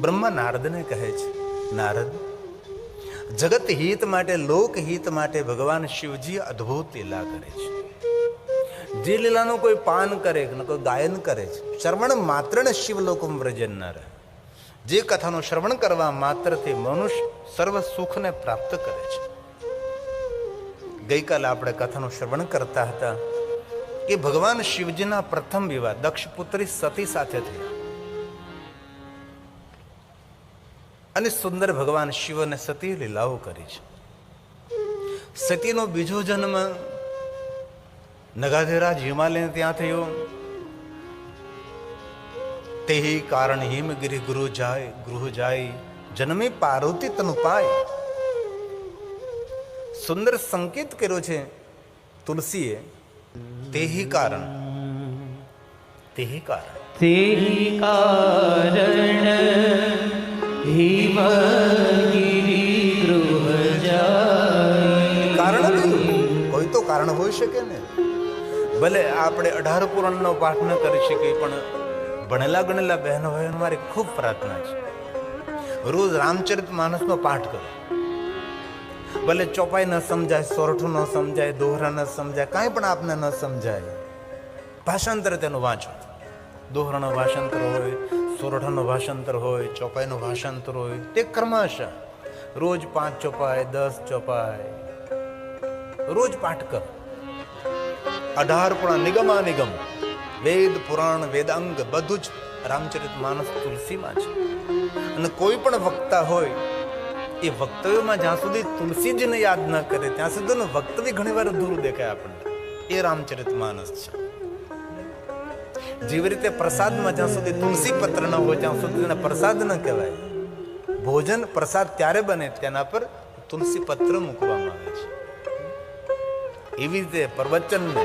બ્રહ્મા નારદને કહે છે, નારદ, જગત હિત માટે, લોક હિત માટે ભગવાન શિવજી અદ્ભુત લીલા કરે છે. જે લીલાનું કોઈ પાન કરે, કોઈ ગાયન કરે છે, શ્રવણ માત્ર ને શિવલોકમ વ્રજન ન રહે. જે કથાનું શ્રવણ કરવા માત્રથી મનુષ્ય સર્વ સુખને પ્રાપ્ત કરે છે. ગઈકાલે આપણે કથાનું શ્રવણ કરતા હતા કે ભગવાન શિવજીના પ્રથમ વિવાહ દક્ષ પુત્રી સતી સાથે થયા અને સુંદર ભગવાન શિવ અને સતી લીલાઓ કરી છે. સતીનો બીજો જન્મ નગાધેરાજ હિમાલય ત્યાં થયો. તેહી કારણ હિમગિરી ગૃહ જાય જન્મે પાર્વતી તનુ પાય. સુંદર સંકેત કર્યો છે તુલસીએ. તેહી કારણ કારણ કોઈ તો કારણ હોઈ શકે ને. ભલે આપણે 18 પુરાણનો પાઠ ન કરી શકીએ, પણ ભણેલા ગણેલા બહેનો ભાઈઓ મારી ખૂબ પ્રાર્થના છે, રોજ રામચરિત માનસનો પાઠ કરો. ભલે ચોપાઈ ન સમજાય, સોરઠું ન સમજાય, દોહરા ન સમજાય, કાંઈ પણ આપને ન સમજાય, ભાષાંતર તેનું વાંચો. દોહરાનું ભાષાંતર હોય, સોરઠાનું ભાષાંતર હોય, ચોપાઈનું ભાષાંતર હોય, તે ક્રમશઃ રોજ 5 ચોપાઈ, 10 ચોપાઈ રોજ પાઠ કરો. 18 પુરાણ નિગમ વેદ પુરાણ વેદાંગ બધું જ રામચરિત માનસ તુલસીમાં છે. અને કોઈ પણ વક્તા હોય એ વક્તવ્યમાં જ્યાં સુધી તુલસીજીને યાદ ન કરે ત્યાં સુધીનું વક્તવ્ય ઘણી વાર અધૂરું દેખાય આપણને. એ રામચરિત માનસ છે. જેવી રીતે પ્રસાદમાં જ્યાં સુધી તુલસી પત્ર ન હોય ત્યાં સુધી તેને પ્રસાદ ન કહેવાય. ભોજન પ્રસાદ ત્યારે બને તેના પર તુલસી પત્ર મૂકવામાં આવે છે. એવી રીતે પ્રવચનને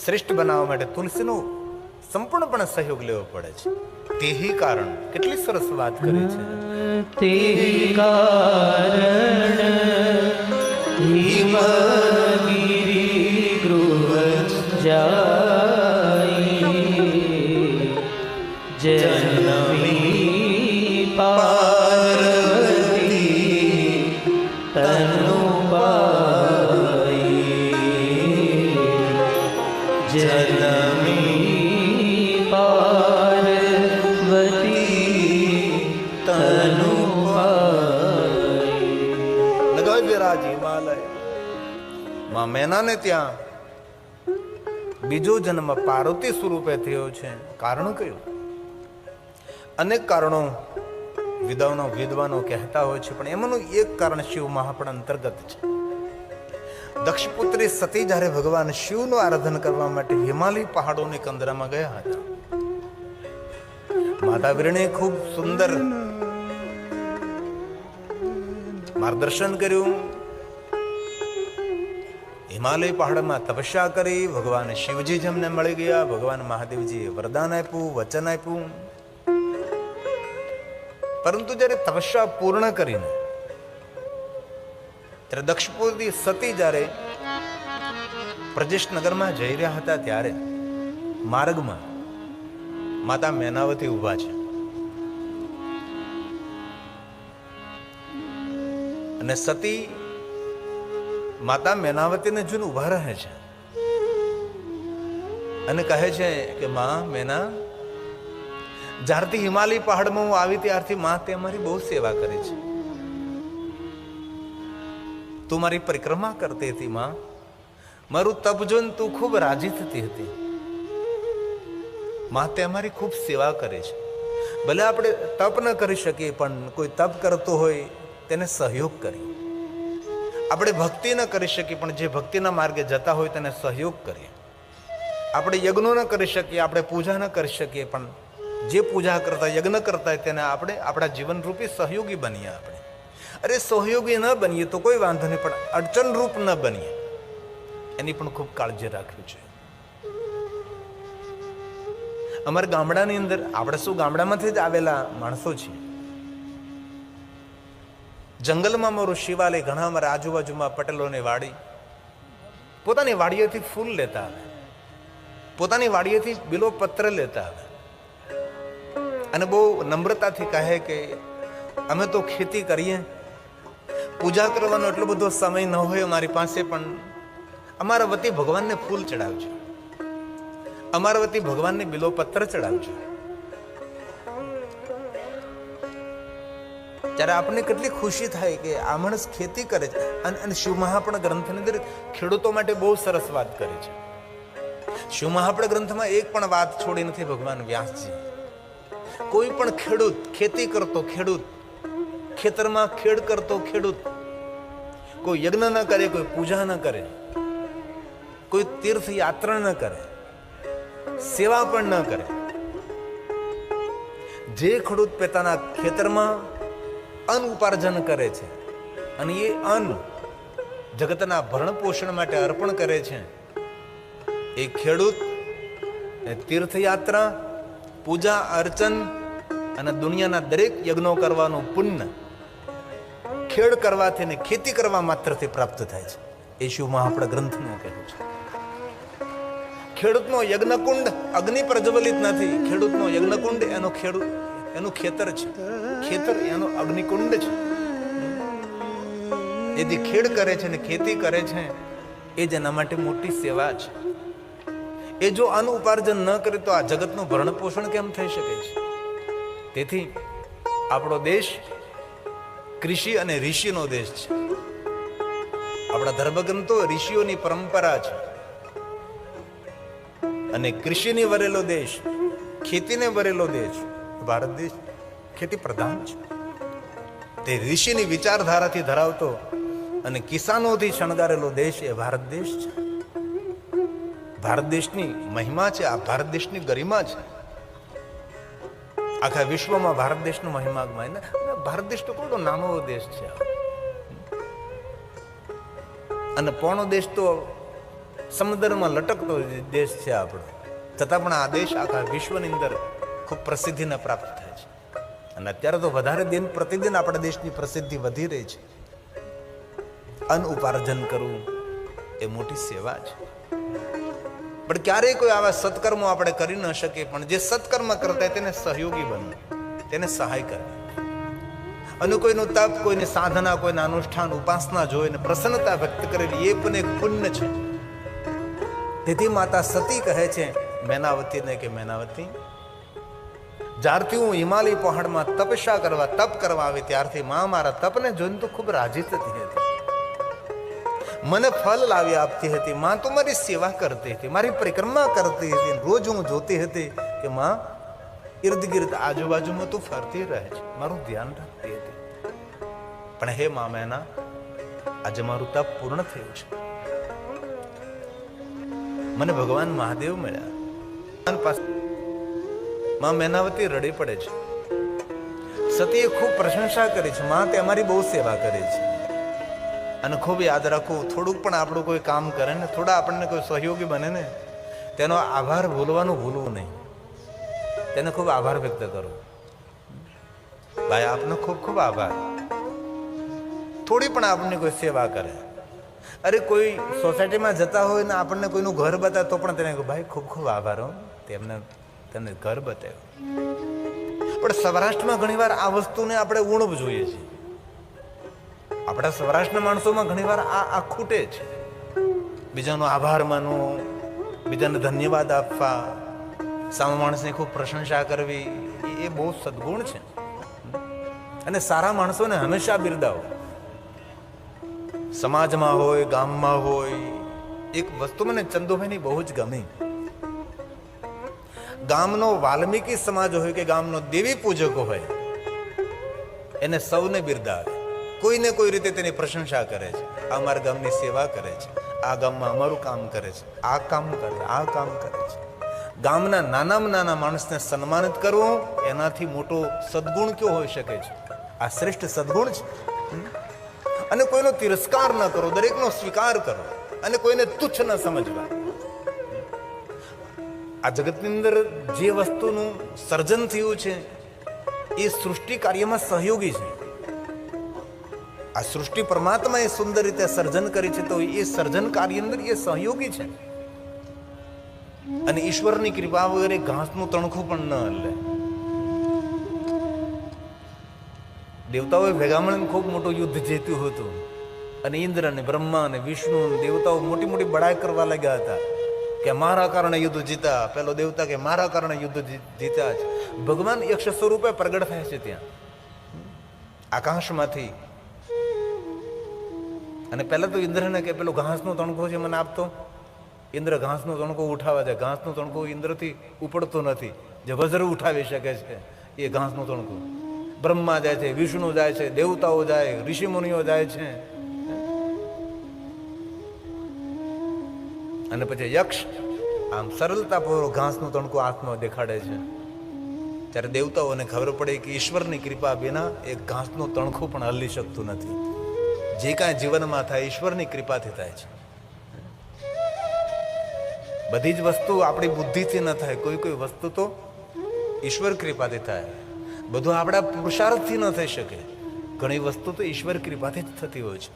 શ્રેષ્ઠ બનાવવા માટે તુલસીનો સંપૂર્ણપણે સહયોગ લેવો પડે છે. તેહી કારણ કેટલી સરસ વાત કરી છે. તેહી કારણ હિમગિરી ગૃહ જાય જન્મી પાર્વતી તનુ પાય જન્મી પાર્વતી તનુ પાય. લગાવી વિરાજ હિમાલય. માં મેનાને ત્યાં બીજો જન્મ પાર્વતી સ્વરૂપે થયો છે. કારણ કયું? અનેક કારણો વિદ્વાનો કહેતા હોય છે, પણ એમાંનું એક કારણ શિવ મહાપણ અંતર્ગત છે. દક્ષપુત્રી સતી જ્યારે ભગવાન શિવનું આરાધન કરવા માટે હિમાલય પહાડોની કંદરામાં ગયા હતા, માતા વીરણે ખૂબ સુંદર માર્ગદર્શન કર્યું. હિમાલય પહાડમાં તપસ્યા કરી. ભગવાન શિવજી જેમને મળી ગયા. ભગવાન મહાદેવજીએ વરદાન આપ્યું, વચન આપ્યું. પરંતુ જ્યારે તપસ્યા પૂર્ણ કરીને ત્યારે દક્ષપુત્રી સતી જ્યારે પ્રજેશ નગરમાં જઈ રહ્યા હતા ત્યારે માર્ગમાં માતા મેનાવતી ઉભા છે અને સતી માતા મેનાવતીને જોઈને ઉભા રહે છે અને કહે છે કે માં મેના, જ્યારથી હિમાલય પહાડમાં હું આવી ત્યારથી માં તે અમારી બહુ સેવા કરી છે. તું મારી પરિક્રમા કરતી હતી માં. મારું તપ જોઈને તું ખૂબ રાજી થતી હતી. માં તે અમારી ખૂબ સેવા કરે છે. ભલે આપણે તપ ન કરી શકીએ, પણ કોઈ તપ કરતો હોય તેને સહયોગ કરીએ. આપણે ભક્તિ ન કરી શકીએ, પણ જે ભક્તિના માર્ગે જતા હોય તેને સહયોગ કરીએ. આપણે યજ્ઞો ન કરી શકીએ, આપણે પૂજા ન કરી શકીએ, પણ જે પૂજા કરતા યજ્ઞ કરતા હોય તેને આપણે આપણા જીવનરૂપી સહયોગી બનીએ. આપણે અરે સહયોગી ન બનીએ તો કોઈ વાંધો નહીં, પણ અડચણરૂપ ન બનીએ એની પણ ખૂબ કાળજી રાખવી છે. અમારા ગામડાની અંદર, આપણે શું ગામડામાંથી જ આવેલા માણસો છીએ, જંગલમાં મારું શિવાલય, ઘણા અમારા આજુબાજુમાં પટેલોની વાડી, પોતાની વાડીઓથી ફૂલ લેતા આવે પોતાની વાડીએથી બિલો પત્ર લેતા આવે અને બહુ નમ્રતાથી કહે કે અમે તો ખેતી કરીએ, પૂજા કરવાનો એટલો બધો સમય ન હોય અમારી પાસે, પણ અમારા વતી ભગવાનને ફૂલ ચડાવજો, અમારા વતી ભગવાનને બિલો પત્ર ચડાવજો. ત્યારે આપણને કેટલી ખુશી થાય કે આ માણસ ખેતી કરે છે. અને શિવ મહાપણ ગ્રંથની અંદર ખેડૂતો માટે બહુ સરસ વાત કરે છે. શિવ મહાપણ ગ્રંથમાં એક પણ વાત છોડી નથી ભગવાન વ્યાસજી. કોઈ પણ ખેડૂત, ખેતી કરતો ખેડૂત, ખેતરમાં ખેડ કરતો ખેડૂત, કોઈ યજ્ઞ ન કરે, કોઈ પૂજા ન કરે, કોઈ તીર્થ યાત્રા ન કરે, સેવા પણ ન કરે, જે ખેડૂત પોતાના ખેતરમાં અન્ન ઉપાર્જન કરે છે અને એ અન્ન જગતના ભરણ પોષણ માટે અર્પણ કરે છે, એ ખેડૂત તીર્થયાત્રા, પૂજા અર્ચન અને દુનિયાના દરેક યજ્ઞો કરવાનું પુણ્ય ખેડ કરવાથી ને ખેતી કરવા માત્રથી પ્રાપ્ત થાય છે. એ શિવ મહાપણ ગ્રંથનું કહેવું છે. ખેડૂતનો યજ્ઞકુંડ અગ્નિ પ્રજ્વલિત નથી. ખેડૂતનો યજ્ઞકુંડ એનું ખેતર છે. ખેતર એનો અગ્નિકુંડ છે. એ જે ખેડ કરે છે ને ખેતી કરે છે એ જ એના માટે મોટી સેવા છે. એ જો અન્ન ઉપાર્જન ન કરે તો આ જગતનું ભરણ પોષણ કેમ થઈ શકે છે? તેથી આપણો દેશ કૃષિ અને ઋષિનો દેશ છે. આપણા ધર્મગ્રંથો ઋષિઓની પરંપરા છે અને કૃષિને વરેલો દેશ, ખેતીને વરેલો દેશ ભારત દેશ ખેતી પ્રધાન છે. તે ઋષિની વિચારધારાથી ધરાવતો અને કિસાનોથી શણગારેલો દેશ એ ભારત દેશ છે. ભારત દેશની મહિમા છે, આ ભારત દેશની ગરિમા છે. આખા વિશ્વમાં ભારત દેશનો મહિમા ગમાય. ભારત દેશ તો કોઈ નાનો દેશ છે અને પોણો દેશ તો સમુદ્રમાં લટકતો દેશ છે આપણો. છતાં પણ આ દેશ આખા વિશ્વની અંદર ખૂબ પ્રસિદ્ધિને પ્રાપ્ત થાય છે. અને અત્યારે તો વધારે દિન પ્રતિદિન આપણા દેશની પ્રસિદ્ધિ વધી રહી છે. અન્ન ઉપાર્જન કરવું એ મોટી સેવા છે. પણ ક્યારેય કોઈ આવા સત્કર્મો આપણે કરી ન શકીએ, પણ જે સત્કર્મ કરતા હોય તેને સહયોગી બનવું, તેને સહાય કરવી. અને કોઈનું તપ, કોઈની સાધના, કોઈના અનુષ્ઠાન, ઉપાસના જોઈને પ્રસન્નતા વ્યક્ત કરેલી એ પણ એક પુણ્ય છે. તેથી માતા સતી કહે છે મેનાવતીને કે મેનાવતી, જ્યારથી હું હિમાલય પહાડમાં તપ કરવા આવી ત્યારથી માં મારા તપને જોઈને તો ખૂબ રાજી થતી હતી, મને ફળ લાવી આપતી હતી. માં તો મારી સેવા કરતી હતી, મારી પરિક્રમા કરતી હતી. રોજ હું જોતી હતી કે માં ઇર્દ ગિર્દ આજુબાજુમાં તું ફરતી રહે છે, મારું ધ્યાન રાખતી હતી. પણ હે માં મેના, આજે મારું તપ પૂર્ણ થયું છે. મને ભગવાન મહાદેવ મળ્યા. માં મેનાવતી રડી પડે છે. સતીએ ખૂબ પ્રશંસા કરી છે. માં તે અમારી બહુ સેવા કરી છે. અને ખૂબ યાદ રાખવું, થોડુંક પણ આપણું કોઈ કામ કરે ને, થોડા આપણને કોઈ સહયોગી બને ને, તેનો આભાર ભૂલવું નહીં. તેને ખૂબ આભાર વ્યક્ત કરો. ભાઈ આપનો ખૂબ ખૂબ આભાર. થોડી પણ આપણને કોઈ સેવા કરે. અરે કોઈ સોસાયટીમાં જતા હોય ને આપણને કોઈનું ઘર બતાવે તો પણ તેને ભાઈ ખૂબ ખૂબ આભાર હો, તેમને ઘર બતાવ્યું. પણ સૌરાષ્ટ્રમાં ઘણીવાર આ વસ્તુને આપણે ઉણપ જોઈએ છીએ. આપણા સૌરાષ્ટ્રના માણસોમાં ઘણીવાર આ ખૂટે છે. બીજાનો આભાર માનવો, બીજાને ધન્યવાદ આપવા, સામા માણસની ખૂબ પ્રશંસા કરવી એ બહુ સદગુણ છે. અને સારા માણસોને હંમેશા બિરદાવો. સમાજમાં હોય, ગામમાં હોય, એક વસ્તુ મને ચંદુભાઈની બહુ જ ગમી. ગામનો વાલ્મીકી સમાજ હોય કે ગામનો દેવી પૂજકો હોય, એને સૌને બિરદાવે. કોઈને કોઈ રીતે તેની પ્રશંસા કરે છે. આ અમારા ગામની સેવા કરે છે, આ ગામમાં અમારું કામ કરે છે, આ કામ કરે, આ કામ કરે છે. ગામના નાનામાં નાના માણસને સન્માનિત કરવું એનાથી મોટો સદગુણ કયો હોઈ શકે છે? આ શ્રેષ્ઠ સદગુણ છે. અને કોઈનો તિરસ્કાર ન કરો, દરેકનો સ્વીકાર કરો અને કોઈને તુચ્છ ન સમજવા. આ જગતની અંદર જે વસ્તુનું સર્જન થયું છે એ સૃષ્ટિ કાર્યમાં સહયોગી છે. આ સૃષ્ટિ પરમાત્માએ સુંદર રીતે સર્જન કરી છે, તો એ સર્જન કાર્ય અંદર એ સહયોગી છે. અને ઈશ્વરની કૃપા વગર ઘાસનું તણખું પણ ન હલે. દેવતાઓએ ભેગા મળીને ખૂબ મોટું યુદ્ધ જીત્યું હતું અને ઇન્દ્ર અને બ્રહ્મા અને વિષ્ણુ દેવતાઓ મોટી મોટી બડાઈ કરવા લાગ્યા હતા કે મારા કારણે યુદ્ધ જીતા. પેલો દેવતા કે મારા કારણે યુદ્ધ જીત્યા છે. ભગવાન યક્ષ સ્વરૂપે પ્રગટ થાય છે ત્યાં આકાશમાંથી. અને પહેલા તો ઇન્દ્રને કે પેલો ઘાસનો તણખો છે મને આપતો. ઇન્દ્ર ઘાસનો તણખો ઉઠાવવા જાય. ઘાસનો તણખો ઇન્દ્રથી ઉપડતો નથી. જે વજ્ર ઉઠાવી શકે છે એ ઘાસનો તણખો. બ્રહ્મા જાય છે, વિષ્ણુ જાય છે, દેવતાઓ જાય, ઋષિ મુનિઓ જાય છે. અને પછી યક્ષ આમ સરળતાપૂર્વક ઘાસનો તણખો હાથમાં દેખાડે છે. ત્યારે દેવતાઓને ખબર પડે કે ઈશ્વરની કૃપા વિના એક ઘાસનો તણખો પણ હલી શકતું નથી. જે કાંઈ જીવનમાં થાય ઈશ્વરની કૃપાથી થાય છે. બધી જ વસ્તુ આપણી બુદ્ધિથી ન થાય. કોઈ કોઈ વસ્તુ તો ઈશ્વર કૃપાથી થાય. બધું આપણા પુરુષાર્થથી ન થઈ શકે. ઘણી વસ્તુ તો ઈશ્વર કૃપાથી જ થતી હોય છે.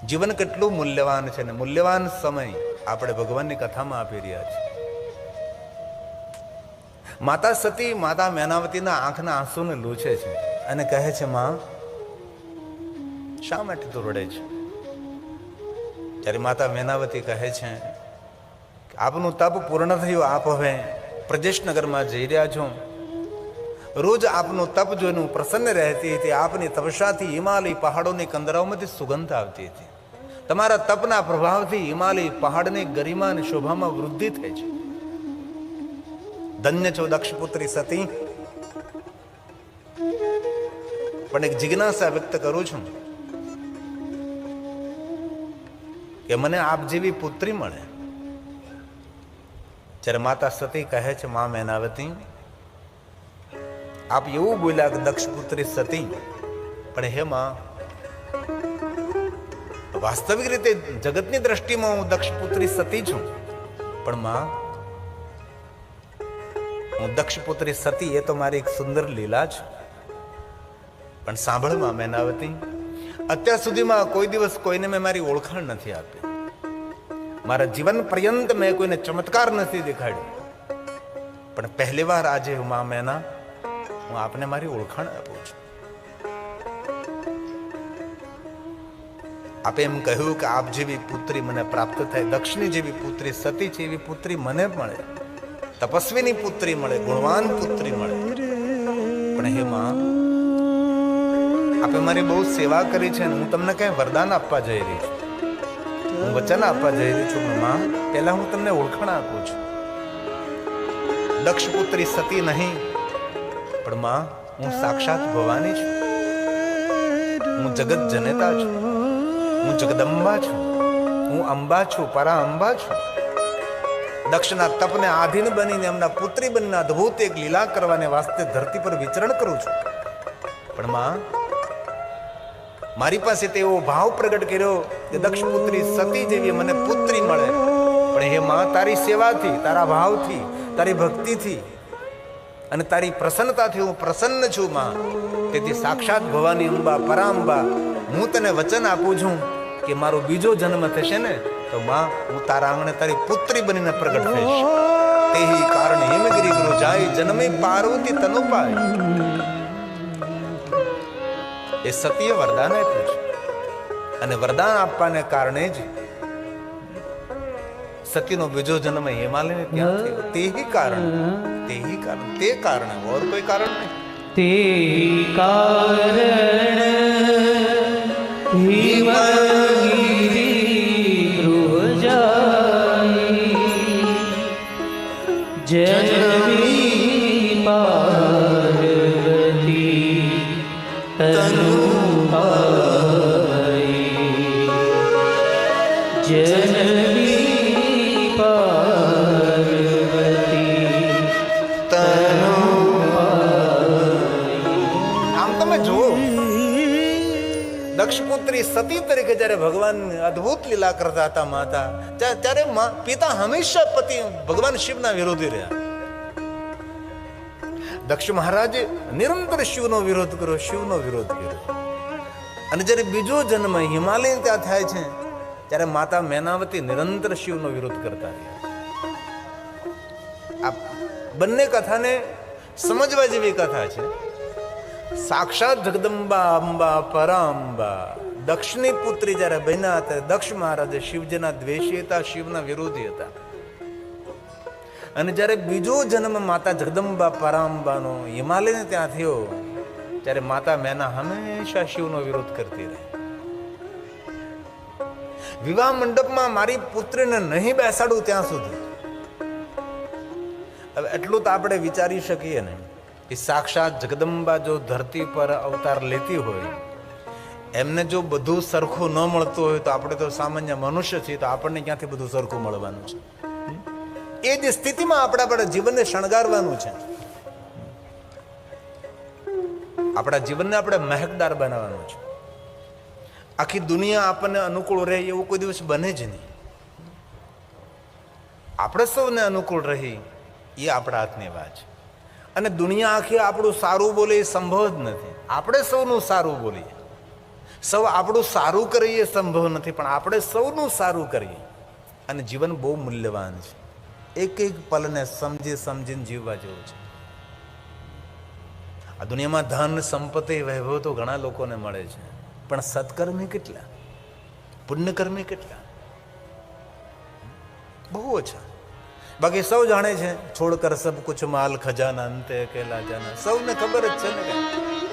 જીવન કેટલું મૂલ્યવાન છે ને મૂલ્યવાન સમય આપણે ભગવાનની કથામાં આપી રહ્યા છીએ. માતા સતી માતા મેનાવતીના આંખના આંસુને લૂછે છે અને કહે છે, માં શા માટે તું રડે છે? ત્યારે માતા મેનાવતી કહે છે કે આપનું તપ પૂર્ણ થયું. આપ હવે પ્રદેશનગરમાં જઈ રહ્યા છો. રોજ આપનું તપ જોઈને હું પ્રસન્ન રહેતી હતી. આપની તપસ્યાથી હિમાલય પહાડોની કંદરાઓમાંથી સુગંધ આવતી હતી. તમારા તપના પ્રભાવથી હિમાલય પહાડની ગરિમા અને શોભામાં વૃદ્ધિ થઈ છે. ધન્ય છો દક્ષપુત્રી સતી. પણ એક જિજ્ઞાસા વ્યક્ત કરું છું કે મને આપ જેવી પુત્રી મળે. જ્યારે માતા સતી કહે છે, મા મેનાવતી આપ એવું બોલ્યા કે દક્ષપુત્રી સતી, પણ હે માં વાસ્તવિક રીતે જગતની દ્રષ્ટિમાં હું દક્ષપુત્રી સતી છું. પણ માં હું દક્ષપુત્રી સતી એ તો મારી એક સુંદર લીલા છે. પણ સાંભળ માં મેનાવતી, અત્યાર સુધીમાં કોઈ દિવસ કોઈને મેં મારી ઓળખાણ નથી આપી. મારા જીવન પર્યંત મેં કોઈને ચમત્કાર નથી દેખાડ્યો. પણ પહેલી વાર આજે માં મેના હું આપને મારી ઓળખાણ આપું છું. આપે એમ કહ્યું કે આપ જેવી પુત્રી મને પ્રાપ્ત થાય, દક્ષની જેવી પુત્રી સતી છે એવી પુત્રી મને મળે, તપસ્વીની પુત્રી મળે, ગુણવાન પુત્રી મળે. પણ હે માં, આપે મારી બહુ સેવા કરી છે. હું તમને કઈ વરદાન આપવા જઈ રહી છું, હું વચન આપવા જઈ રહી છું. માં પહેલા હું તમને ઓળખાણ આપું છું. દક્ષ પુત્રી સતી નહીં, પણ માં હું સાક્ષાત ભવાની છું. હું જગત જનેતા છું. હું જગદંબા છું. હું અંબા છું, પરા અંબા છું. દક્ષના તપને આધીન બનીને એમના પુત્રી બનીને અદ્ભુત એક લીલા કરવાને વાસ્તે ધરતી પર વિચરણ કરું છું. પણ માં મારી પાસે તેવો ભાવ પ્રગટ કર્યો કે દક્ષ પુત્રી સતી જેવી મને પુત્રી મળે. પણ હે માં, તારી સેવાથી, તારા ભાવથી, તારી ભક્તિથી અને તારી પ્રસન્નતાથી હું પ્રસન્ન છું માં. તેથી સાક્ષાત ભવાની અંબા, પરાંબા, હું તને વચન આપું છું કે મારો બીજો જન્મ થશે ને તો માં હું તારા આંગણે તારી પુત્રી બનીને પ્રગટ થઈશ. તેહી કારણ હિમગિરી ગુરુ જાય જન્મે પાર્વતી તનુ પાય. એ સતીએ વરદાન આપ્યું છે અને વરદાન આપવાને કારણે જ સતીનો બીજો જન્મ હિમાલયને ત્યાં થયો. તેહી કારણ, તે કારણ, ઓર કોઈ કારણ નહીં. તે કારણ હિમગિરી ગૃહ જાય જન્મી પાર્વતી તનુ જન્મી પાર્વતી તનુ. આમ તમે જુઓ, દક્ષપુત્રી સતી તરીકે જયારે ભગવાન અદ્ભુત લીલા કરતા હતા માતા, ત્યારે પિતા હંમેશા પતિ ભગવાન શિવના વિરોધી રહ્યા. દક્ષ મહારાજે નિરંતર શિવનો વિરોધ કર્યો. અને જયારે બીજો જન્મ હિમાલય ત્યાં થાય છે ત્યારે માતા મેનાવતી નિરંતર શિવનો વિરોધ કરતા રહ્યા. આ બંને કથાને સમજવા જેવી કથા છે. સાક્ષાત જગદંબા અંબા પરાંબા દક્ષની પુત્રી જ્યારે બન્યા ત્યારે દક્ષ મહારાજ શિવજીના દ્વેષી હતા, શિવના વિરોધી હતા. અને જ્યારે બીજો જન્મ માતા જગદંબા પરાંબાનો હિમાલયને ત્યાં થયો ત્યારે માતા મેના હંમેશા શિવનો વિરોધ કરતી રહી. વિવાહ મંડપમાં મારી પુત્રીને નહીં બેસાડું ત્યાં સુધી. હવે એટલું તો આપણે વિચારી શકીએ ને કે સાક્ષાત જગદંબા જો ધરતી પર અવતાર લેતી હોય, એમને જો બધું સરખું ન મળતું હોય તો આપણે તો સામાન્ય મનુષ્ય છીએ, તો આપણને ક્યાંથી બધું સરખું મળવાનું છે? એ જ સ્થિતિમાં આપણા જીવનને શણગારવાનું છે. આપણા જીવનને આપણે મહેકદાર બનાવવાનું છે. આખી દુનિયા આપણને અનુકૂળ રહે એવું કોઈ દિવસ બને જ નહીં. આપણે સૌને અનુકૂળ રહી એ આપણા હાથની વાત છે. અને દુનિયા આખી આપણું સારું બોલે એ સંભવ જ નથી. આપણે સૌનું સારું બોલીએ, સૌ આપણું સારું કરીએ એ સંભવ નથી, પણ આપણે સૌનું સારું કરીએ. અને જીવન બહુ મૂલ્યવાન છે. એક એક પલને સમજીને જીવવા જેવું છે. આ દુનિયામાં ધન, સંપત્તિ, વૈભવ તો ઘણા લોકોને મળે છે, પણ સત્કર્મી કેટલા, પુણ્યકર્મી કેટલા? બહુ ઓછા. બાકી સૌ જાણે છે છોડકર સબ કુછ માલ ખજાના અંતે અકેલા જાના. સૌને ખબર જ છે ને કઈ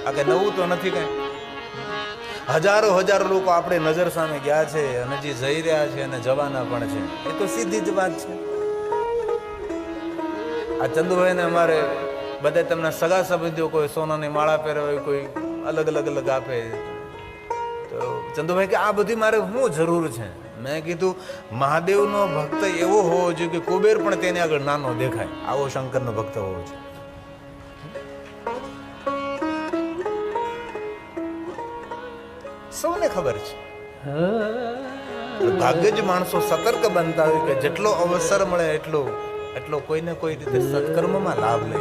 આ કઈ નવું તો નથી. કઈ હજારો લોકો આપણે નજર સામે ગયા છે અને જે જઈ રહ્યા છે અને જવાના પણ છે. એ તો સીધી જ વાત છે. આ ચંદુભાઈ ને અમારે બધા તમને સગા સંબંધીઓ કોઈ સોનાની માળા પહેરે હોય, કોઈ અલગ આપે. તો ચંદુભાઈ કે આ બધી મારે શું જરૂર છે? મેં કીધું મહાદેવનો ભક્ત એવો હોવો જોઈએ કે કુબેર પણ તેને આગળ નાનો દેખાય, આવો શંકરનો ભક્ત હોવો જોઈએ. સૌને ખબર છે. ભાગ્ય જ માણસો સતર્ક બનતા હોય કે જેટલો અવસર મળે એટલો કોઈને કોઈ રીતે સત્કર્મમાં લાભ લે.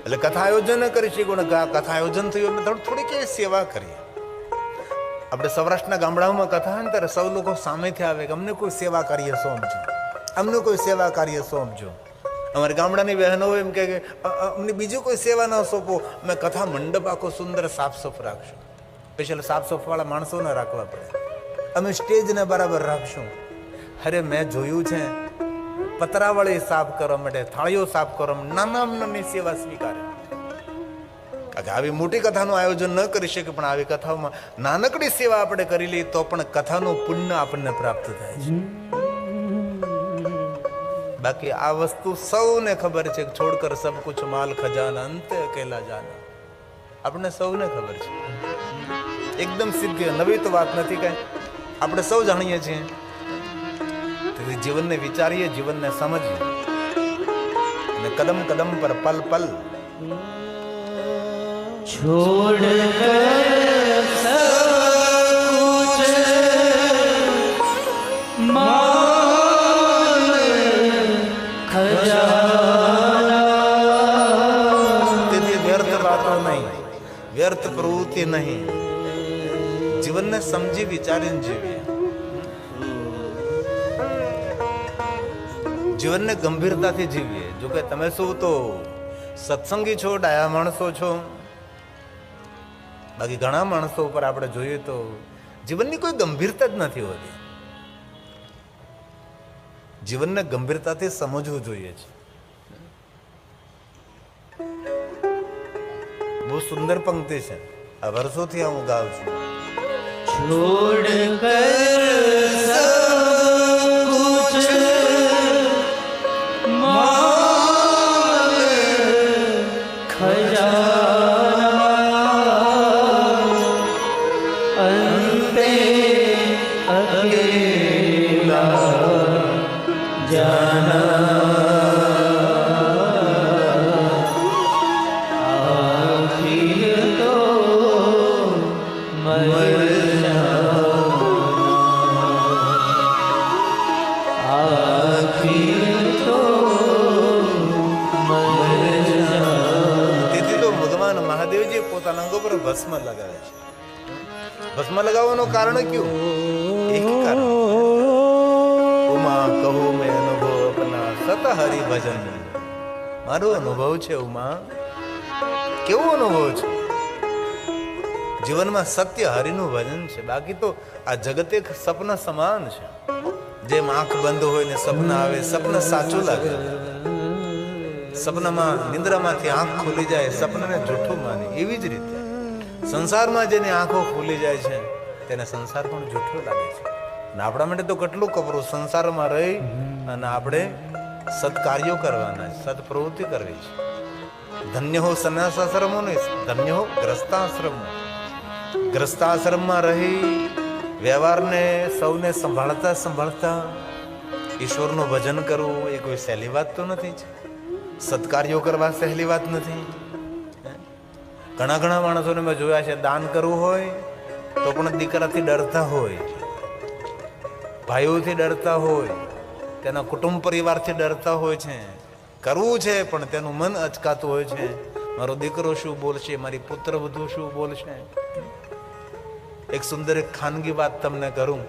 એટલે કથા આયોજન કરી શકું. કથા આયોજન થયું એટલે થોડીક સેવા કરીએ. આપણે સૌરાષ્ટ્રના ગામડાઓમાં કથા હોય ને ત્યારે સૌ લોકો સામેથી આવે કે અમને કોઈ સેવા કાર્ય સોંપજો, અમને કોઈ સેવા કાર્ય સોંપજો. અમારી ગામડાની બહેનો એમ કે અમને બીજું કોઈ સેવા ન સોંપો, અમે કથા મંડપ આખો સુંદર સાફ સફ રાખશું. સ્પેશિયલ સાફ સફ વાળા માણસો ન રાખવા પડે, અમે સ્ટેજને બરાબર રાખશું. અરે મેં જોયું છે પતરાવળી સાફ કરવા માટે, થાળીઓ સાફ કરવા, નાની સેવા સ્વીકારે. આવી મોટી કથાનું આયોજન ન કરી શકે, પણ આવી કથાઓમાં નાનકડી સેવા આપણે કરી લઈએ તો પણ કથાનું પુણ્ય આપણને પ્રાપ્ત થાય છે. બાકી આ વસ્તુ સૌને ખબર છે કે છોડકર સબ કુછ માલ ખજાના અંતે અકેલા જાના. આપણને સૌને ખબર છે. એકદમ સીધી નવી તો વાત નથી કઈ, આપણે સૌ જાણીએ છીએ. તેથી જીવનને વિચારીએ, જીવનને સમજીએ અને કદમ કદમ પર પલ પલ छोड़ कर सब कुछ माल खजाना. તેથી વ્યર્થ વાતો નહીં, વ્યર્થ પ્રવૃત્તિ નહીં, જીવનને સમજી વિચારીને જીવીએ. જીવનને ગંભીરતાથી જીવીએ. જો કે તમે શું તો સત્સંગી છો, ડાયા માણસો છો. બાકી ઘણા માણસો ઉપર આપણે જોઈએ તો જીવનની કોઈ ગંભીરતા જ નથી હોતી. જીવનને ગંભીરતાથી સમજવું જોઈએ છે. બહુ સુંદર પંક્તિ છે, આ વર્ષોથી હું ગાઉં છું. छोड़ कर सब कुछ माल खजाना अंते अकेला जाना. आखिर तो मर પોતાના અંગો પર ભસ્મ લગાવે છે. ભસ્મ લગાવવાનું કારણ ક્યું? એક કારણ, ઉમા કહું મેં અનુભવ અપના સત હરિ ભજન. મારો અનુભવ છે ઉમા. કેવો અનુભવ છે? જીવનમાં સત્ય હરિનું ભજન છે. બાકી તો આ જગત એક સપના સમાન છે. જેમ આંખ બંધ હોય ને સપના આવે, સપના સાચું લાગે. સપનામાં નિંદ્રામાંથી આંખ ખુલી જાય, સપનાને જૂઠું માને. એવી જ રીતે સંસારમાં જેની આંખો ખુલી જાય છે તેને સંસાર પણ જૂઠો લાગે છે. અને આપણા માટે તો કેટલું કપરું, સંસારમાં રહી અને આપણે સત્કાર્યો કરવાના, સત પ્રવૃત્તિ કરવી છે. ધન્ય હો સંન્યાસાશ્રમો ને ધન્ય હો ગ્રસ્તાશ્રમો. ગ્રસ્તાશ્રમમાં રહી વ્યવહારને સૌને સંભાળતા સંભાળતા ઈશ્વરનું ભજન કરવું એ કોઈ સહેલી વાત તો નથી. સત્કાર્યો કરવા સહેલી વાત નથી. ઘણા ઘણા માણસોને મેં જોયા છે, દાન કરવું હોય તો પણ દીકરાથી ડરતા હોય, ભાઈઓથી ડરતા હોય, તેના કુટુંબ પરિવારથી ડરતા હોય છે. કરવું છે પણ તેનું મન અચકાતું હોય છે. મારો દીકરો શું બોલશે, મારી પુત્ર વધુ શું બોલશે. એક સુંદર એક ખાનગી વાત તમને કરું.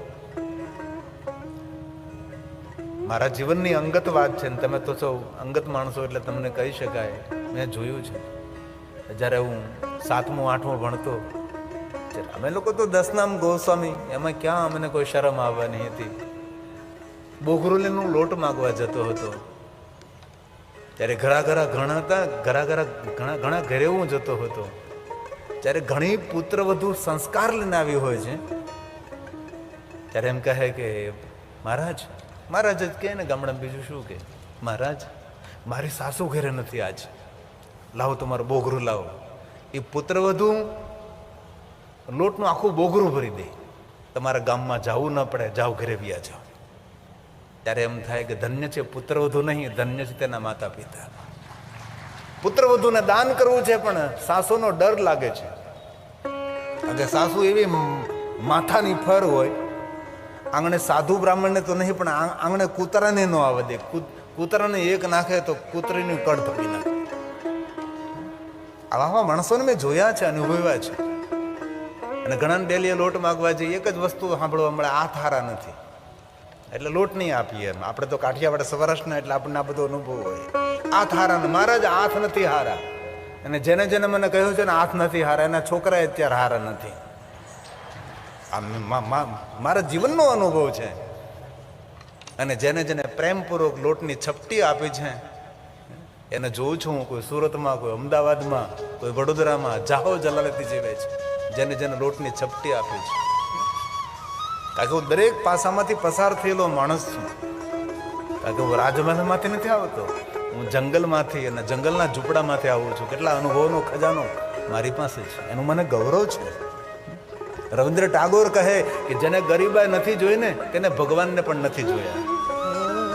મારા જીવનની અંગત વાત છે ને તમે તો સૌ અંગત માણસો એટલે તમને કહી શકાય. મેં જોયું છે જ્યારે હું 7મું 8મું ભણતો, અમે લોકો તો 10નામ ગોસ્વામી, એમાં ક્યાં અમને કોઈ શરમ આવવાની હતી. બોગરોલીનું લોટ માગવા જતો હતો ત્યારે ઘણા ઘરે હું જતો હતો. ત્યારે ઘણી પુત્ર વધુ સંસ્કાર લઈને આવી હોય છે ત્યારે એમ કહે કે મહારાજ જ કહે ને ગામડામાં, બીજું શું કે, મહારાજ મારી સાસુ ઘરે નથી આજ, લાવો તમારું બોગરું લાવો. એ પુત્ર વધુ લોટનું આખું બોગરું ભરી દે, તમારા ગામમાં જવું ન પડે, જાઓ ઘરે વ્યા જાઓ. ત્યારે એમ થાય કે ધન્ય છે પુત્ર વધુ નહીં, ધન્ય છે તેના માતા પિતા. પુત્ર વધુને દાન કરવું છે પણ સાસુનો ડર લાગે છે. કારણ કે સાસુ એવી માથાની ફર હોય, આંગણે સાધુ બ્રાહ્મણને તો નહીં પણ આંગણે કૂતરાને ન આવવા દે. કૂતરાને એક નાખે તો કૂતરીની કડ ધપી નાખે. આવા માણસોને મેં જોયા છે, અનુભવ્યા છે. અને ઘણાને ડેલીએ લોટ માગવા જઈએ, એક જ વસ્તુ સાંભળવા મળે, હાથ હારા નથી એટલે લોટ નહીં આપીએ. એમ આપણે તો કાઠિયાવાડ સૌરાષ્ટ્રના એટલે આપણને આ બધો અનુભવ હોય. હાથ હારા, મહારાજ હાથ નથી હારા. અને જેને જેને મને કહ્યું છે ને હાથ નથી હારા, એના છોકરા અત્યારે હારા નથી. મારા જીવનનો અનુભવ છે. અને જેને જેને પ્રેમપૂર્વક લોટની છપટી આપી છે એને જોઉં છું હું, કોઈ સુરતમાં, કોઈ અમદાવાદમાં, કોઈ વડોદરામાં, જાહો જલાલતી જીવે છે. જેને જેને લોટની છપટી આપી છે. કારણ કે હું દરેક પાસામાંથી પસાર થયેલો માણસ છું. કારણ કે હું રાજમહેલમાંથી નથી આવતો, હું જંગલમાંથી અને જંગલના ઝૂંપડામાંથી આવું છું. કેટલા અનુભવનો ખજાનો મારી પાસે છે, એનું મને ગૌરવ છે. રવિન્દ્ર ટાગોર કહે કે જેને ગરીબાઈ નથી જોઈ ને તેને ભગવાનને પણ નથી જોયા.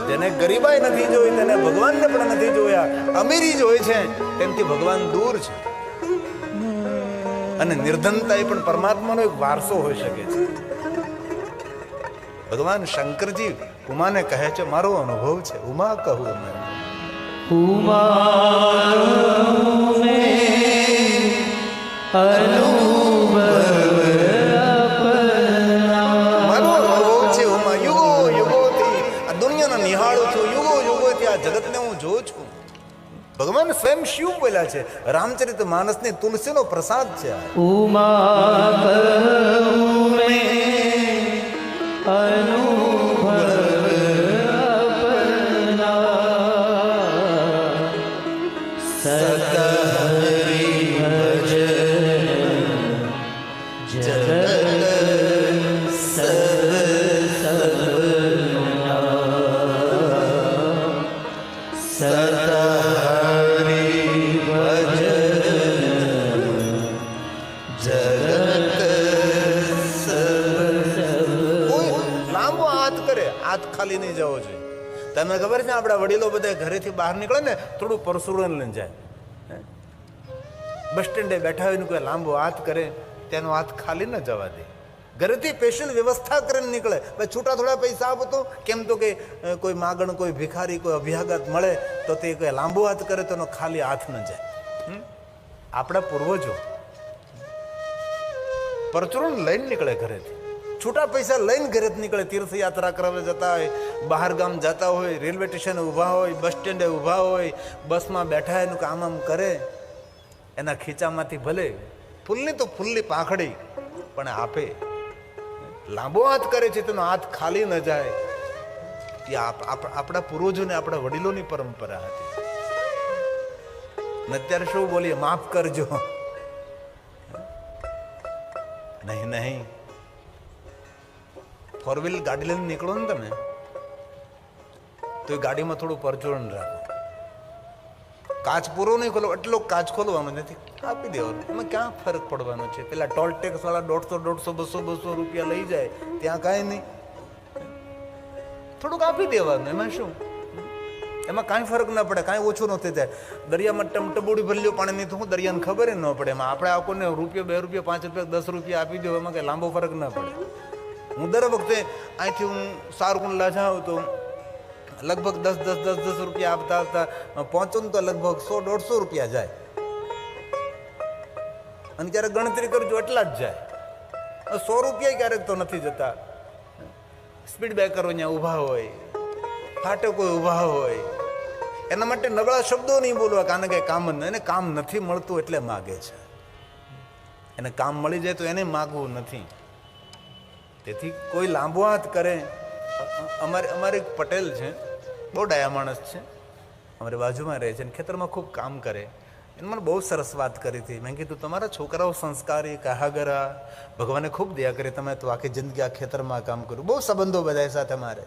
જેને ગરીબાઈ નથી જોઈ તેને ભગવાનને પણ નથી જોયા. અમીરી જોઈ છે તેમથી ભગવાન દૂર છે. અને નિર્ધનતા એ પણ પરમાત્માનો એક વારસો હોઈ શકે છે. ભગવાન શંકરજી ઉમાને કહે છે, મારો અનુભવ છે, ઉમા કહું મેં. મારો અનુભવ છે ઉમા. યુગો યુગોથી આ દુનિયાને નિહાળું છું, યુગો યુગોથી આ જગતને હું જોઉં છું. ભગવાન સ્વયં શિવ બોલ્યા છે, રામચરિત માનસની તુલસીનો પ્રસાદ છે. ખાલી નહીં જવો જોઈએ. તમને ખબર છે આપણા વડીલો બધા ઘરેથી બહાર નીકળે ને થોડું પરસુરણ લઈને જાય. બસ સ્ટેન્ડે બેઠા હોય ને કોઈ લાંબો હાથ કરે તેનો હાથ ખાલી ન જવા દે. ઘરેથી સ્પેશિયલ વ્યવસ્થા કરીને નીકળે. ભાઈ છૂટા થોડા પૈસા આપો તો કેમ, તો કે કોઈ માગણ, કોઈ ભિખારી, કોઈ અભ્યાગત મળે તો તે કોઈ લાંબો હાથ કરે તો એનો ખાલી હાથ ન જાય. આપણા પૂર્વજો પરચુરણ લઈને નીકળે ઘરેથી, છૂટા પૈસા લઈને ઘરેથી નીકળે. તીર્થયાત્રા કરવા જતા હોય બહાર ગામ જતા હોય, રેલવે સ્ટેશને ઊભા હોય, બસ સ્ટેન્ડે ઊભા હોય, બસમાં બેઠા એનું કામ આમ કરે, એના ખીચામાંથી ભલે ફૂલની તો ફૂલની પાંખડી પણ આપે, લાંબો હાથ કરે છે, તેનો હાથ ખાલી ન જાય. એ આપણા પૂર્વજોને, આપણા વડીલોની પરંપરા હતી. અત્યારે શું બોલીએ, માફ કરજો. નહીં નહીં, ફોર વ્હીલ ગાડી લઈને નીકળો ને તમે, તો એ ગાડીમાં થોડું પરચુરણ રાખો. કાચ પૂરો નહીં ખોલો, એટલો કાચ ખોલવાનો નથી, આપી દેવાનો. એમાં ક્યાં ફરક પડવાનો છે? પેલા ટોલ ટેક્સ વાળા 150, 150, 200 રૂપિયા લઈ જાય, ત્યાં કાંઈ નહીં, થોડુંક આપી દેવાનું. એમાં શું? એમાં કાંઈ ફરક ના પડે, કાંઈ ઓછું નથી થાય. દરિયામાં ટબોડી ભરેલું પાણી નહીં તો હું દરિયાને ખબર ન પડે. એમાં આપણે આકોને રૂપિયા, 2 રૂપિયા, 5 રૂપિયા, 10 રૂપિયા આપી દો, એમાં કંઈ લાંબો ફરક ના પડે. હું દર વખતે અહીંથી હું સારકુંડલા જાઉં તો લગભગ 10 રૂપિયા આપતા આપતા પહોંચું ને તો લગભગ 100-150 રૂપિયા જાય. અને ક્યારેક ગણતરી કરજો એટલા જ જાય. 100 રૂપિયા ક્યારેક તો નથી જતા. સ્પીડ બ્રેકરો ત્યાં ઊભા હોય, ફાટકો ઊભા હોય, એના માટે નબળા શબ્દો નહીં બોલવા, કાને કંઈ કામ જ નહીં. એને કામ નથી મળતું એટલે માગે છે. એને કામ મળી જાય તો એને માગવું નથી. તેથી કોઈ લાંબો હાથ કરે. અમારે એક પટેલ છે, બહુ ડાયા માણસ છે, અમારી બાજુમાં રહે છે, અને ખેતરમાં ખૂબ કામ કરે. એને મને બહુ સરસ વાત કરી હતી. મેં કીધું તમારા છોકરાઓ સંસ્કારી, કહાગરા, ભગવાને ખૂબ દયા કરી, તમે તો આખી જિંદગી આ ખેતરમાં કામ કર્યું. બહુ સંબંધો બધા સાથે મારે.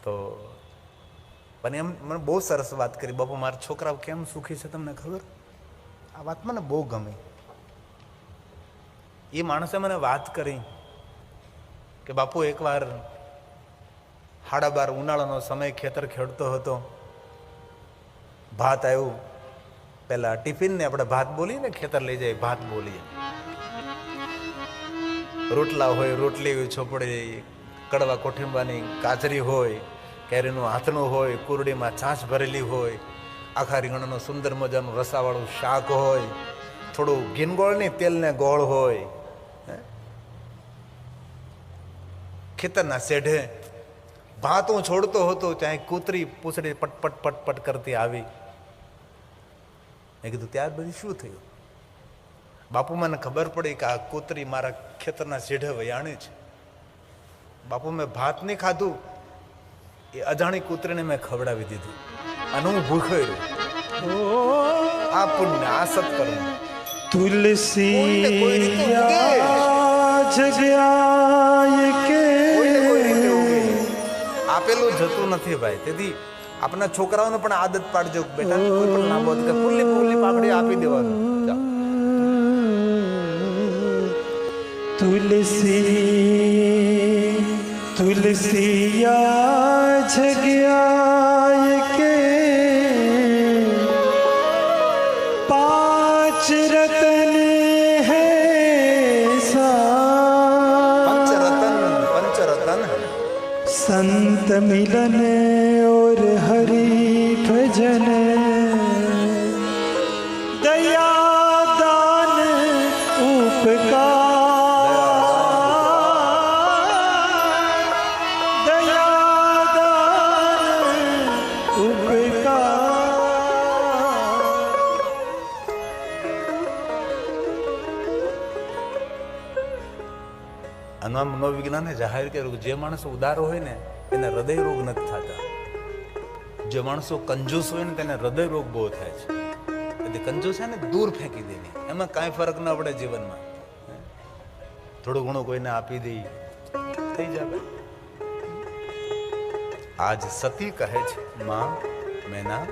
તો પણ એમ મને બહુ સરસ વાત કરી, બાપુ મારા છોકરાઓ કેમ સુખી છે તમને ખબર? આ વાત મને બહુ ગમી. એ માણસે મને વાત કરી કે બાપુ એકવાર 12:30 ઉનાળાનો સમય, ખેતર ખેડતો હતો, ભાત આવ્યું. પેલા ટિફિનને આપણે ભાત બોલીએ ને, ખેતર લઈ જાય ભાત બોલીએ. રોટલા હોય, રોટલી હોય, ચોપડી, કડવા કોઠીંબાની કાચરી હોય, કેરીનું હાથનું હોય, કુરડીમાં છાશ ભરેલી હોય, આખા રીંગણનું સુંદર મજાનું રસાવાળું શાક હોય, થોડું ઘીનગોળ નહીં, તેલને ગોળ હોય. ખેતરના શેઢે ભાત હું છોડતો હતો, ત્યાં કૂતરી પૂછડી પટપટ પટપટ કરતી આવી. મેં કીધું ત્યાર બધી શું થયું? બાપુ મને ખબર પડી કે આ કૂતરી મારા ખેતરના શેઢે વયાણી છે. બાપુ મેં ભાત નહીં ખાધું, એ અજાણી કૂતરીને મેં ખવડાવી દીધું, અને હું ભૂખ્યો રહ્યો. આ પુણ્ય, આ સત્કર્મ. તુલસી જગ્યાએ કે આપેલું જતું નથી ભાઈ. તેથી આપણા છોકરાઓને પણ આદત પાડજો, બેટા કોઈ પણ લાંબો ફૂલની પાકડી આપી દેવાનું. તુલસી જગ્યાએ કે 5 રતન पंचरतन संत मिलन और हरि भजन, दया दान उपकार, दया दान उपकार. આનું મનોવિજ્ઞાને જાહેર કર્યું કે જે માણસો ઉદાર હોય ને એને હૃદય રોગ નથી થતા. જે માણસો કંજૂસ હોય ને તેને હૃદય રોગ બહુ થાય છે. એટલે કંજૂસ છે ને દૂર ફેંકી દેવી, એમાં કાંઈ ફરક ના પડે જીવનમાં. થોડું ઘણું કોઈને આપી દઈ, થઈ જાય. આજ સતી કહે છે, માં મેના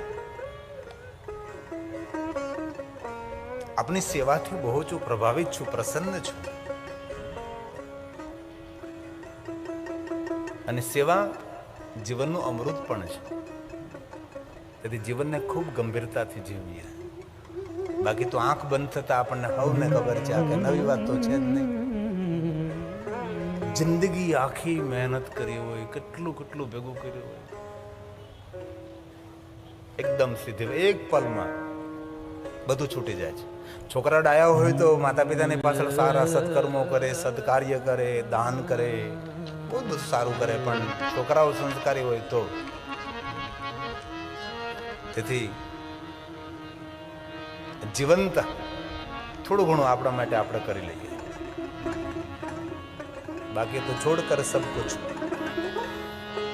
આપની સેવાથી બહુ છું પ્રભાવિત છું, પ્રસન્ન છું. અને સેવા જીવનનું અમૃત પણ છે. તેથી જીવનને ખૂબ ગંભીરતાથી જીવીએ. બાકી તો આંખ બંધ થતા આપણને સૌને ખબર છે, આ કે નવી વાત તો છે જ નહીં. જિંદગી આખી મહેનત કરી હોય, કેટલું કેટલું ભેગું કર્યું હોય, એકદમ સીધી એક પલમાં બધું છૂટી જાય છે. છોકરા ડાયા હોય તો માતા પિતાની પાછળ સારા સત્કર્મો કરે, સદકાર્ય કરે, દાન કરે, બહુ કોઈ બધું સારું કરે, પણ છોકરાઓ સંસ્કારી હોય તો. તેથી જીવંત થોડું ઘણું આપણા માટે આપણે કરી લઈએ, બાકી તો છોડ કર સબ કુછ.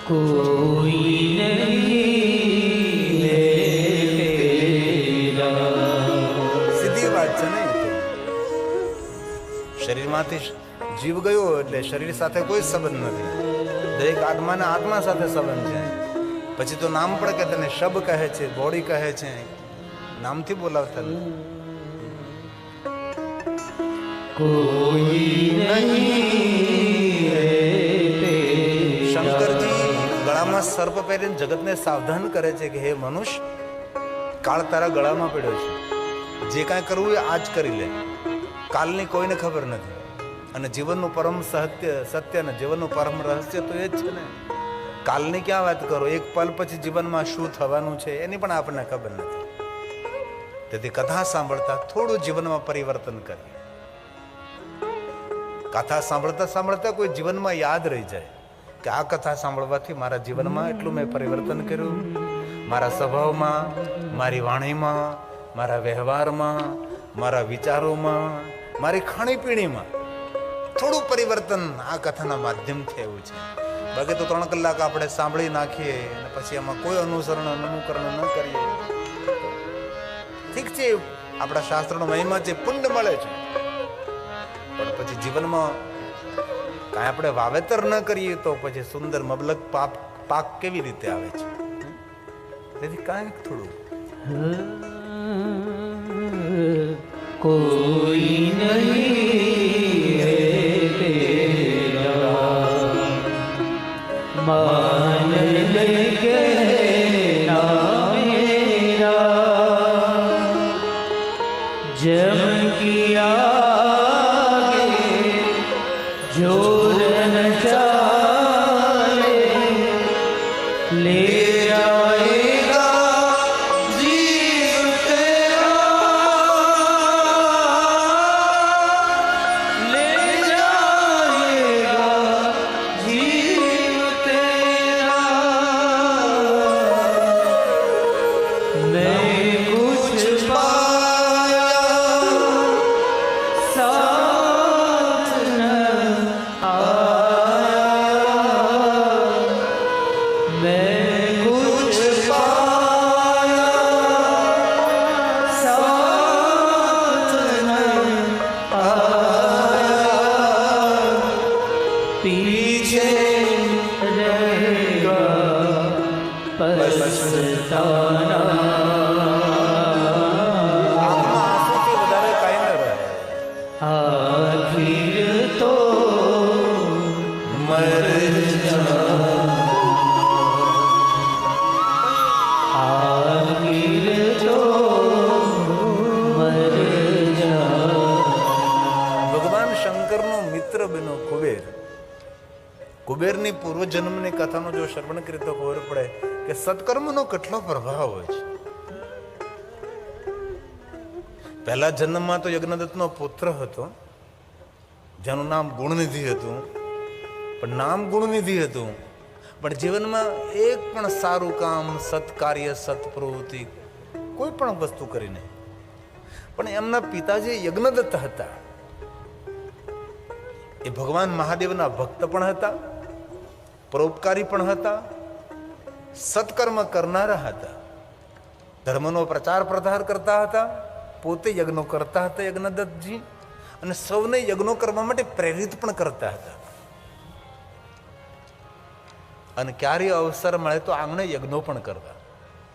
કોઈ નહીં સીધી વાત છે ને. શરીરમાંથી જીવ ગયો એટલે શરીર સાથે કોઈ સંબંધ નથી. દરેક આત્માના આત્મા સાથે સંબંધ છે. પછી તો નામ પણ કે તને શબ કહે છે, બોડી કહે છે, નામથી બોલાવતા નથી. કોઈ નહીં. શંકરજી ગળામાં સર્પ પહેરીને જગતને સાવધાન કરે છે કે હે મનુષ્ય, કાળ તારા ગળામાં પડ્યો છે, જે કાંઈ કરવું એ આજ કરી લે. કાલની કોઈને ખબર નથી, અને જીવનનું પરમ સત્ય ને જીવનનું પરમ રહસ્ય તો એ જ છે ને. કાલની ક્યાં વાત કરો, એક પલ પછી જીવનમાં શું થવાનું છે એની પણ આપણને ખબર નથી. તેથી કથા સાંભળતા થોડું જીવનમાં પરિવર્તન કરીએ. કથા સાંભળતા સાંભળતા કોઈ જીવનમાં યાદ રહી જાય કે આ કથા સાંભળવાથી મારા જીવનમાં એટલું મેં પરિવર્તન કર્યું, મારા સ્વભાવમાં, મારી વાણીમાં, મારા વ્યવહારમાં, મારા વિચારોમાં, મારી ખાણીપીણીમાં થોડું પરિવર્તન આ કથાના માધ્યમથી આવ્યું છે. બાકી તો 3 કલાક આપણે સાંભળી નાખીએ અને પછી એમાં કોઈ અનુસરણ અનુકરણ ન કરીએ. ઠીક છે, આપણા શાસ્ત્રનો મહિમા છે, પુણ્ય મળે છે, પણ પછી જીવનમાં કાંઈ આપણે વાવેતર ન કરીએ તો પછી સુંદર મબલક પાક કેવી રીતે આવે છે. તેથી કાંઈક થોડું કોઈ નહીં मान लेके ना मेरा जम किया जोर न चाले ले जाएगा जीव तेरा ले जाएगा जीव मैं कुछ पाया साथ न आया मैं कुछ पाया साथ न आया पीछे रहेगा पछताना આંખમાં આંસુથી વધારે કાંઈ ન રહે. आखिर तो मर आखिर तो मर ભગવાન શંકરનો મિત્ર બન્યો કુબેર. કુબેરની પૂર્વજન્મની કથાનો જો શ્રવણ કરીએ તો ખબર પડે કે સત્કર્મનો કેટલો પ્રભાવ હોય છે. પહેલા જન્મમાં તો યજ્ઞદત્તનો પુત્ર હતો જેનું નામ ગુણનિધિ હતું. પણ નામ ગુણનિધિ હતું, પણ જીવનમાં એક પણ સારું કામ, સત્કાર્ય, સત્પ્રવૃત્તિ કોઈ પણ વસ્તુ કરીને. પણ એમના પિતાજી યજ્ઞદત્ત હતા, એ ભગવાન મહાદેવના ભક્ત પણ હતા, પરોપકારી પણ હતા, સત્કર્મ કરનારા હતા, ધર્મનો પ્રચાર પ્રસાર કરતા હતા, પોતે યજ્ઞો કરતા હતા યજ્ઞદત્તજી, અને સૌને યજ્ઞો કરવા માટે પ્રેરિત પણ કરતા હતા. અને ક્યારેય અવસર મળે તો આંગણે યજ્ઞો પણ કરવા.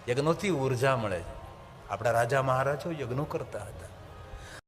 યજ્ઞોથી ઉર્જા મળે. આપણા રાજા મહારાજો યજ્ઞો કરતા હતા.